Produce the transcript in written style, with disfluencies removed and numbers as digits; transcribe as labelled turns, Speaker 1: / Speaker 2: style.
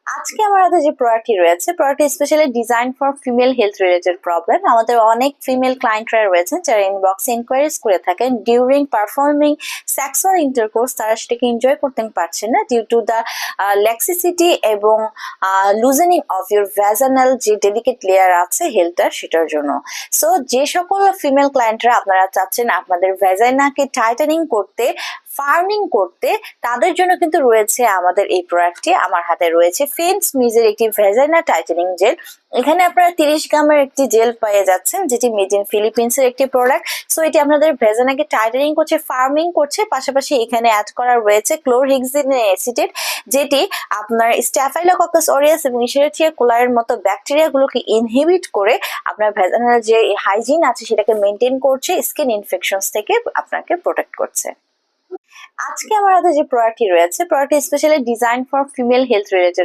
Speaker 1: আজকে আমার হাতে যে প্রোডাক্টটি রয়েছে, প্রোডাক্টটি specially design for female health related problem. আমাদের অনেক ফিমেল ক্লায়েন্টরা রয়েছেন যারা ইনবক্সে ইনকোয়ারিজ করে থাকেন ডিউরিং পারফর্মিং সেক্সুয়াল ইন্টারকোর্স তারা সেটাকে এনজয় করতে পারছেন না ডিউ টু দ্য ল্যাক্সিসিটি এবং লুজেনিং অফ ইউর ভ্যাজানাল যে ডেলিকেট লেয়ার আছে হেলথটার সেটার জন্য। সো যে সকল ফিমেল ক্লায়েন্টরা আপনারা চাচ্ছেন আপনাদের ভ্যাজাইনাকে টাইটেনিং করতে, ফার্মিং করতে, তাদের জন্য কিন্তু রয়েছে আমাদের এই প্রোডাক্টটি। আমার হাতে রয়েছে ফেন্স মিজের একটি ভ্যাজাইনা টাইটেনিং জেল। এখানে আপনারা 30 গ্রামের একটি জেল পেয়ে যাচ্ছেন যেটি মেড ইন ফিলিপিন্স এর একটি প্রোডাক্ট। সো এটি আপনাদের ভ্যাজাইনাকে টাইটেনিং করছে, ফার্মিং করছে, পাশাপাশি এখানে অ্যাড করা রয়েছে ক্লোরহেক্সিন অ্যাসিটেট, যেটি আপনার স্ট্যাফাইলোককাস অরিয়াস এবং ইশেরিচিয়া কোলাইয়ের মতো ব্যাকটেরিয়াগুলোকে ইনহিবিট করে আপনার ভ্যাজাইনাল যে হাইজিন আছে সেটাকে মেনটেন করছে, স্কিন ইনফেকশনস থেকে আপনাকে প্রোটেক্ট করছে। আজকে আমার হাতে যে প্রোডাক্টটি রয়েছে, প্রোডাক্টটি specially design for female health related